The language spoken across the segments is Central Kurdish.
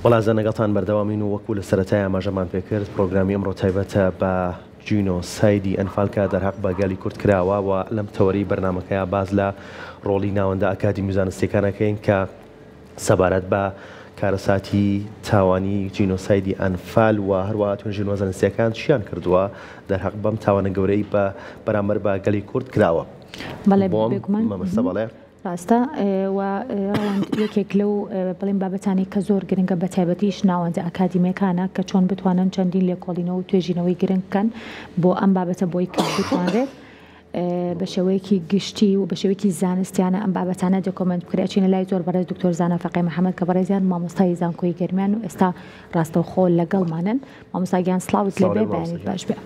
بەڵازە نەگەڵتان بەردەوامین و وەکو لە سەرەتای ئاماژەمان پێکرد پرۆگرامی ئەمڕۆ تایبەتە بە جینۆسایدی ئەنفالکە دەرهەق بە گەلی کورد کراوە و لەم تەوەری بەرنامەکەیە باز لە ڕۆڵی ناوەندە ئەکادیمی زانستیەکانەکەین کە سەبارەت بە کارەساتی تاوانی جینۆسایدی ئەنفال و هەروەها توێژینەوە زانستیەکان چیان کردووە دەرهەق بەم تاوانە گەورەی بە بەرامبەر بە گەلی کورد کراوە. مەمەستە بەڵێ ڕاستە و یەکێک لەو بڵێن بابەتانی کە زۆر گرنگە بە تایبەتیش ناوەندە ئەکادیمیەکانە کە چۆن بتوانن چەندین لێکۆڵینەوە و توێژینەوەی گرنگ بکەن بۆ ئەم بابەتە بۆی کە بتوانرێت بە شێوەیەکی گشتی و بە شێوەیەکی زانستیانە ئەم بابەتانە دۆکۆمنت بکرێتچینە لای زۆر بەڕێز دکتۆر زانە فەقی محەممەد کە بەڕێزیان مامۆستای زانکۆی گەرمیان و ئێستا ڕاستەوخۆ لەگەڵمانن. مامۆستاگیان سڵاوت لێبێ بەیانیت باش بێ.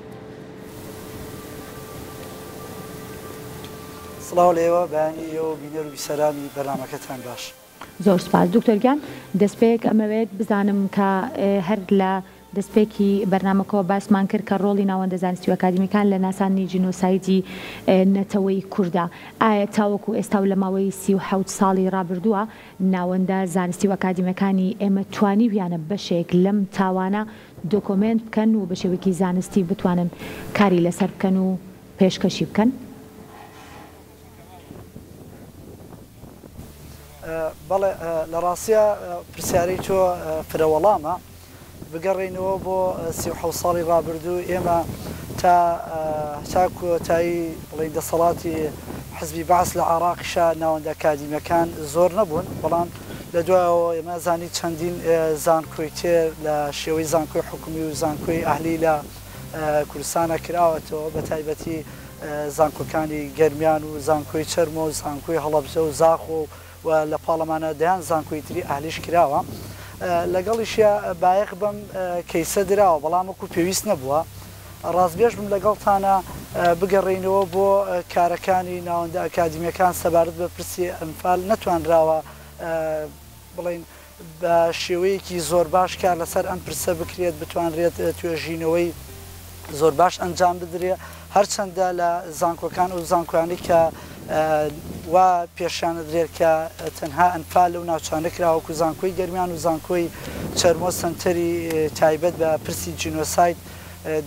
سڵاو لێوە بەیانی ئێوە بینەر و بیسەرامی بەرنامەکەتان باش. زۆر سپاس دکتۆرگیان. دەستپێک ئەمەوێت بزانم کە هەر لە دەستپێکی بەرنامەکەەوە باسمان کرد کە ڕۆڵی ناوەندە زانستی و ئەکادیمیەکان لە ناسانی جینۆسایدی نەتەوەی کووردا. ئایا تاوەکو ئێستا و لە ماوەی 37 ساڵی ڕابردووە ناوەندە زانستی و ئەکادیمیەکانی ئێمە توانیویانە بەشێک لەم تاوانە دۆکۆمنت بکەن و بە شێوەیەکی زانستی بتوانن کاری لەسەر بکەن و پێشکەشی بکەن؟ بەڵێ لە ڕاستیە پرسیارەی تۆ فرەوەڵامە بگەڕێنەوە بۆ 37 ساڵی ڕابردوو ئێمە تا کۆتایی بڵێن دەسەڵاتی حزبی بەعس لە عێراقیشا ناوەندە ئەکادیمیەکان زۆر نەبوون، بەڵام لە دوایەوە ئێمە زانی چەندین زانکۆی تێر لە شێوەی زانکۆی حکومی و زانکۆی ئەهلی لە کوردستانە کراوەتەوە بە تایبەتی زانکۆکانی گەرمیان و زانکۆی چەرمە و زانکۆی هەڵەبجە و زاخۆ و لە پاڵەمانە دەیان زانکۆی تری ئاهلیش کراوە. لەگەڵیشە بایەق بەم کەیسە دراوە بەڵام وەکو پێویست نەبووە. ڕاستبێژ بم لەگەڵتانە بگەڕێنەوە بۆ کارەکانی ناوەندە ئەکادیمیەکان سەبارەت بە پرسی ئەنفال نەتوانراوە بڵێن بە شێوەیەکی زۆر باش کار لەسەر ئەم پرسە بکرێت بتوانرێت توێژینەوەی زۆر باش ئەنجام بدرێت هەرچەندە لە زانکۆکان و زانکۆیانی کە وا پێشانە درێت کە تەنها ئەنفال و ناوچانە کراوەکو زانکۆی گەرمیان و زانکۆی چەرمۆ سنتەری تایبەت بە پرسی جینۆساید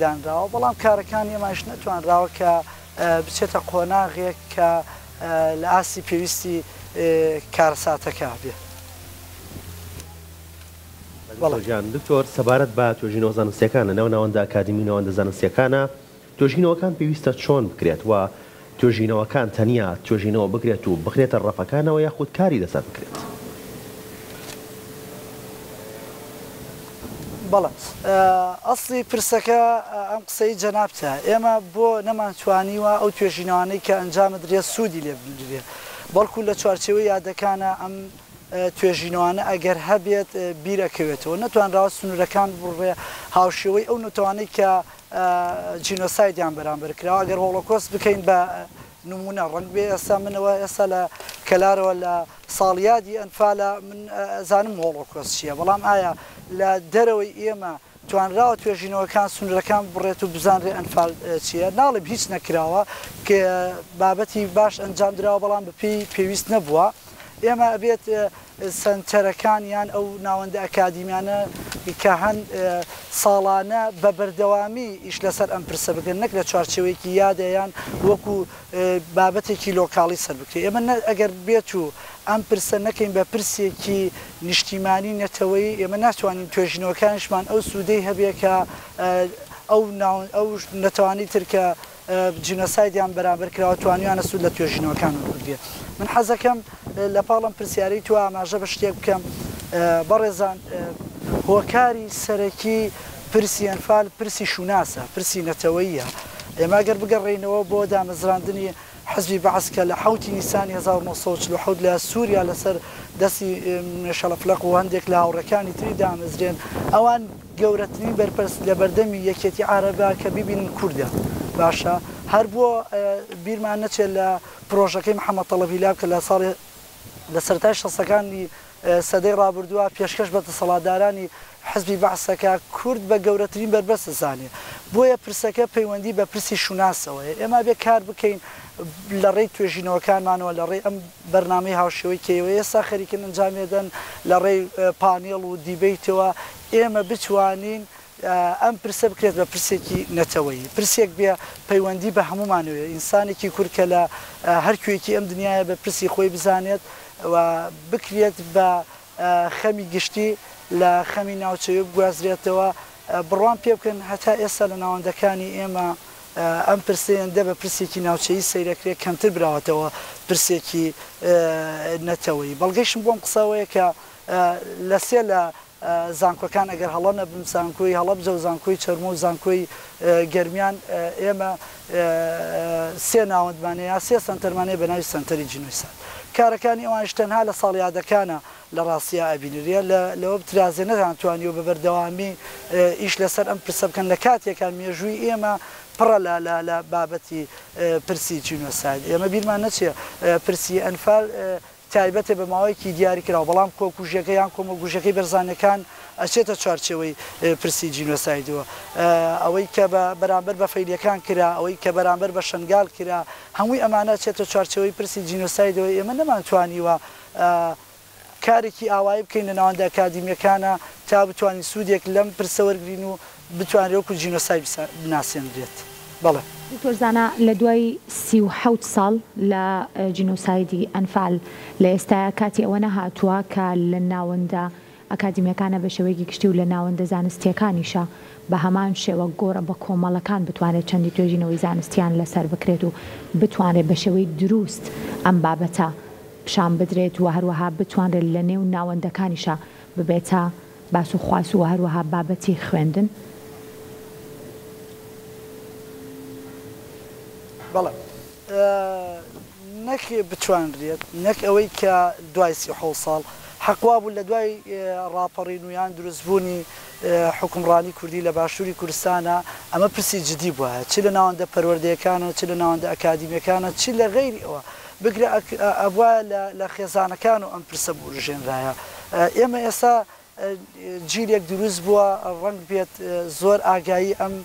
دانراوە، بەڵام کارەکان ئێمەش نەتوانراوە کە بچێتە قۆناغێک کە لە ئاسی پێویستی کارەساتەکە بێ. دکتۆر سەبارەت بە توێژینەوە زانستیەکانە ناو ناوەندە ئەکادیمی ناوەندە زانستیەکانە توێژینەوەکان پێویستە چۆن بکرێت و توێژینەوەکان تەنیا توێژینەوە بکرێت و بخرێتە ڕەفەکانەوە یاخود کاری لەسەر بکرێت؟ بەڵێ ئەسڵی پرسەکە ئەم قسەی جەنابتە ئێمە بۆ نەمانتوانیوە ئەو توێژینەوانەی کە ئەنجامە درێت سوودی لێ بدرێ، بەڵکو لە چوارچێوەی یادەکانە ئەم توێژینەوانە ئەگەر هەبێت بیرەکەوێتەوە نەتوانراوە سنوورەکان بڕێ هاوشێوەی ئەو نەتوانەی کە جینۆسایدیان بەرامبەر کراوە. ئەگەر هۆڵۆکۆست بکەین بە نمونە ڕەنگ بێ ئێستا منەوە ئێستا لە کەلارەوە لە ساڵیادی ئەنفالە من زانم هۆڵۆکۆست چییە، بەڵام ئایا لە دەرەوەی ئێمە توانراوە توێژینەوەکان سنوورەکان بڕێت و بزانرێ ئەنفال چییە؟ ناڵێ هیچ نەکراوە کە بابەتی باش ئەنجام درراوە بەڵام بەپێی پێویست نەبووە. ئێمە ئەبێت سنتەرەکانیان ئەو ناوەندە ئەکادیمیانە کە هەن ساڵانە بە بەردەوامی ئیش لەسەر ئەم پرسە بگەن، نەک لە چوارچێوەیەکی یادەیان وەکو بابەتێکی لۆکاڵی سەر بکرێت. ئێمە ئەگەر بێت و ئەم پرسە نەکەین بە پرسێکی نیشتیمانی نەتەوەی ئێمە ناتوانین توێژینەوەکانشمان ئەو سوودەی هەبێ کە ئەو نەتوانی ترکە جینۆسایدیان بەرامبەر کراوە توانیوانە سوود لە توێژینەوەکان بگرێت. من حەزەکەم لە پاڵم پرسیارەی تو ئاماژە بە شتێک بکەم بەڕێزان هۆکاری سەرەکی پرسی ئەنفال پرسی شوناسە، پرسی نەتەوەییە. ئێمە گەر بگەڕێینەوە بۆ دامەزراندنی حزبی بەعس کە لە 7 نیسانی 1940 لە سووریا لەسەر دەستی شەلەفلەق و هەندێک لە هاوڕەکانی تری دامەزرێن، ئەوان گەورەترین بەرپرس لە بەردەمی یەکێتی عەرەبا کە بیبینن کووردە باشە. هەر بۆ بیرمان نەچێت لە پرۆژەکەی محەممەد تەڵەبیلاب کە لە سەرەتای شەسەکانی سەدەی ڕابردووە پێشکەش بە دەسەڵاتدارانی حزبی بەعسەکە کورد بە گەورەترین بربەستە زانێ، بۆیە پرسەکە پەیوەندی بە پرسی شوناسەوەیە. ئێمە بێ کار بکەین لە ڕێی توێژینەوەکانمانەوە لە ڕێی ئەم بەرنامەی هاوشێوەی کێوە ئێستا خەریکن ئەنجامێدەن لە ڕێی پانێڵ و دیبیتەوە ئێمە بتوانین ئەم پرسە بکرێت بە پرسێکی نەتەوەی پرسێک بێ پەیوەندی بە هەمومانەوە ئینسانێکی کورکە لە هەر کوێکی ئەم دنیاە بە پرسی خۆی بزانێت و بکرێت بە خەمی گشتی لە خەمی ناوچەوە بگوازرێتەوە بڕوان پێ بکەن هەتا ئێستا لە ناوەندەکانی ئێمە ئەم پرسێندە بە پرسێکی ناوچەیی سەیرەکرێت کەمتر براوەتەوە پرسێکی نەتەوەی بەڵگەیشم بۆم قسەوەیە کە لە سێ لە زانکۆکان ئەگەر هەڵە نەبم زانکۆی هەڵەبجە و زانکۆی چەرمە و زانکۆی گەرمیان ئێمە سێ ناوەندمانەیە سێ سنتەرمانەیە بە ناوی سنتەری جینۆسایت کارەکانی ئەوانش تەنها لە ساڵیادەکانە لە ڕاستیە ئەبینریە لەوە بترازێ نەتوانیوە بە بەردەوامی ئیش لەسەر ئەم پرسە بکەن لە کاتێکان مێژووی ئێمە پڕە لە بابەتی پرسی جینۆسایت ئێمە بیرمان نەچێ پرسی ئەنفال تایبەتە بە ماوەیەکی دیاری کراوە بەڵام کۆکوژەکە یان کۆمەلگوژەکەی بەرزانەکان ئەچێتە چوارچێوەی پرسی جینۆسایدەوە ئەوەی کە بەرامبەر بە فەیلیەکان کرا ئەوەی کە بەرامبەر بە شنگال کرا هەمووی ئەمانە چێتە چوارچێوەی پرسی جینۆسایدەوە ئێمە نەمانتوانیوە کارێکی ئاوایی بکەین لە ناوەندە ئەکادیمیەکانە تا بتوانین سوودێک لەم پرسە وەرگرین و بتوانێت وەکو جینۆساید بناسێنرێت. بەڵێ دکتۆرزانە لە دوای 37 ساڵ لە جینۆسایدی ئەنفال لە ئێستاە کاتی ئەوە نەهاتووە کە لە ناوەندە ئەکادیمیەکانە بە شێوەیەکی گشتی و لە ناوەندە زانستیەکانیشە بە هەمان شێوە گۆڕە بە کۆمەڵەکان بتوانێت چەندی توێژینەوەی زانستیان لەسەر بکرێت و بتوانێت بە شێوەی دروست ئەم بابەتە پیشان بدرێت و هەروەها بتوانێت لە نێو ناوەندەکانیشە ببێتە باس و خواس و هەروەها بابەتی خوێندن. بەڵێ نەک بتوانرێت نەک ئەوەی کە دوای 37 ساڵ حەقوا بوو لە دوای ڕاپەڕینویان دروستبوونی حکومڕانی کوردی لە باشووری کوردستانە ئەمە پرسی جدی بووە چ لە ناوەندە پەروەردەیەکانە چ لە ناوەندە ئەکادیمیەکانە چ لە غەیری ئەوە بگرە ئەوە لە خێزانەکان و ئەم پرسە بژێنرایە ئێمە ئێستا جیلێک دروست بووە ڕەنگ بێت زۆر ئاگایی ئەم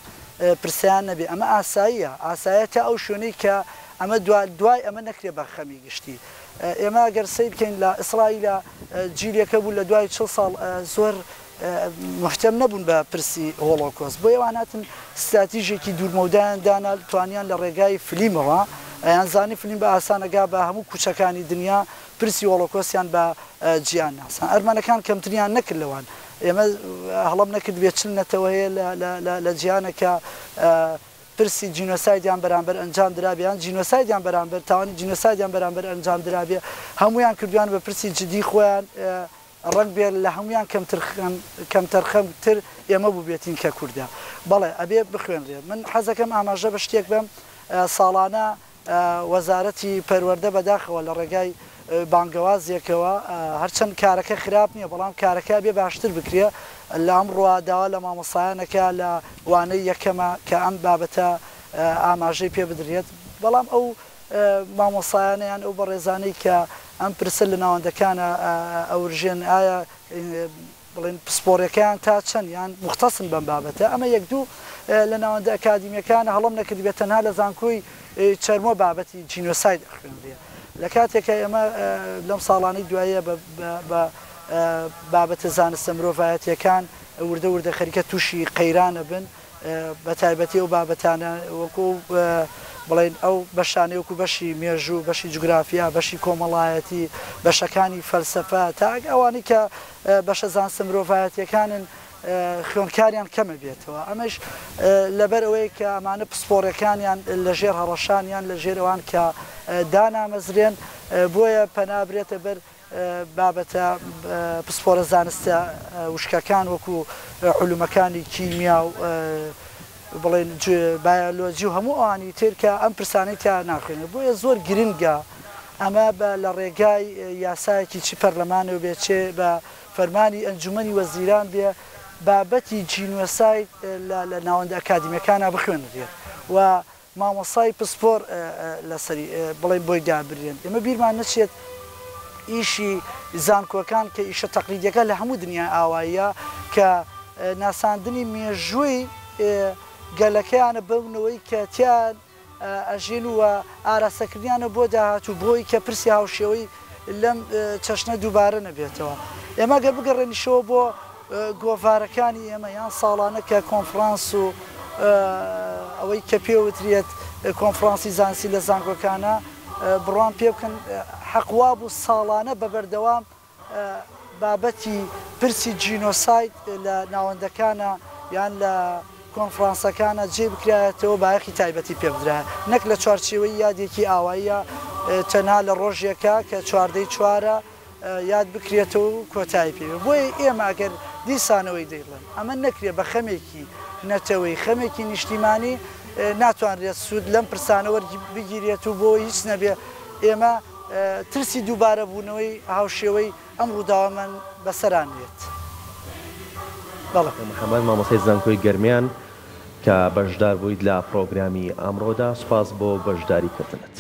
پرسیان نەبێ ئەمە ئاساییە ئاسایەتە ئەو شوێنەی کە ئەمە دوای ئەمە نەکرێ بە خەمی گشتی ئێمە ئەگەر سەیر بکەین لە ئیسرائیلە جیلێکە بوو لە دوای 40 ساڵ زۆر محتەم نەبوون بە پرسی هۆڵۆکۆست بۆ ئێوان هاتن استراتیژێکی دوورمەودایان دانا توانیان لە ڕێگای فلیمەوە ئەیان زانی فلیم بە ئاسانەگا بە هەموو کوچەکانی دنیا پرسی هۆڵۆکۆستیان بە جیان ناسان ئەرمانەکان کەمتریان نەکرد لەوان ئێمە هەڵم نەکرد بێت چل نەتەوە هەیە لە جیانەکە پرسی جینۆسایدیان بەرامبەر ئەنجام درابیان جینۆسایدیان بەرامبەر تاوانی جینۆسایدیان بەرامبەر ئەنجام درابێ هەمویان کردویان بە پرسی جدی خۆیان ڕنگ بێت لە هەمویان کەمتەرخەمتر ئێمە بوو بێتین کە کووردا بەڵێ ئەبێ بخوێنرێت من حەزەکەم ئاماژە بە شتێک بم ساڵانە وەزارەتی پەروەردە بەداخەوە لە ڕێگای بانگەوازیەکەوە هەرچەند کارەکە خراپ نییە بەڵام کارەکە بێ باشتر بکرێ لە ئەم ڕواداوە لە مامۆسایانەکە لە وانەی یەکەمە کە ئەم بابەتە ئاماژەی پێ بدرێت بەڵام ئەو مامۆسایانیان ئەو بەڕێزانەی کە ئەم پرسە لە ناوەندەکانە ئەوژێن ئایا بڵێن پسپۆرەکەیان تا چەند یان مختصن بەم بابەتە ئەمە یەک دوو لە ناوەندە ئەکادیمیەکانە هەڵم نەکرد بێت تەنها لە زانکۆی چەرمۆ بابەتی جینۆساید خوێنرێ لە کاتێکە ئێمە لەم ساڵانەی دوایە بە بابەتە زانستە مرۆڤایەتیەکان وردە وردە خەریکە تووشی قەیرانە بن بە تایبەتی ئەو بابەتانە وەکو بڵێن ئەو بەشانەی وەکو بەشی مێژوو بەشی جوگرافیا بەشی کۆمەڵایەتی بەشەکانی فەلسەفە تا ئەوانی کە بەشە زانستە مرۆڤایەتیەکانن خوێنکاریان کەمە بێتەوە ئەمەش لەبەر ئەوەی کە ئەمانە پسپۆرەکانیان لەژێر هەڕەشانیان لەژێر ئەوان کە دانامەزرێن بۆیە پەنابرێتە بەر بابەتە پسپۆرە زانستە وشکەکان وەکو علومەکانی کیمیا و بڵێن بایۆلۆجی و هەموو ئەوانی تر کە ئەم پرسانەی تا ناخوێنێت بۆیە زۆر گرنگە ئەمە لە ڕێگای یاسایەکی چی پەرلەمانەوە بێت چێ بە فەرمانی ئەنجومەنی وەزیران بێ بابەتی جینۆساید لە ناوەندە ئەکادیمیەکانە بخوێنرێت و مامۆسای پسپۆر لەسەری بڵێن بۆی دابرێن ئێمە بیرمان نەچێت ئیشی زانکۆکان کە ئیشە تەقلیدیەکە لە هەموو دنیای ئاواییە کە ناساندنی مێژووی گەلەکەیانە بەونەوەی کە تیان ئەژین وە ئاراستەکردیانە بۆ داهاتوو بۆی کە پرسی هاوشێوەی لەم چەشنە دووبارە نەبێتەوە. ئێمە گەر بگەڕێنیشەوە بۆ گۆڤارەکانی ئێمە یان ساڵانە کە کۆنفرانس و ئەوەی کە پێوترێت کۆنفرانسی زانستی لە زانکۆکانە بڕوان پێ بکەن حەقوا بوو ساڵانە بەبەردەوام بابەتی پرسی جینۆساید لە ناوەندەکانە یان لە کۆنفرانسەکانە جێ بکرایەتەوە بایەخی تایبەتی پێ بدرا نەک لە چوارچێوەی یادێکی ئاواییە تەنها لە ڕۆژێکە کە چواردەی چوارە یاد بکرێتەوە و کۆتایی پێ بۆیە ئێمە ئەگەر دیسانەوەی دەیڵێن ئەمە نەکرێت بە خەمێکی نەتەوەی خەمێکی نیشتیمانی ناتوانرێت سوود لەم پرسانەوە بگیرێت و بۆ هیچ نەبێ ئێمە ترسی دووبارە بوونەوەی هاوشێوەی ئەم ڕووداوەمان بەسەران بێت. محەممەد مامۆستای زانکۆی گەرمیان کە بەشدار بوویت لە پرۆگرامی ئەمڕۆدا سوپاس بۆ بەشداریکردنت.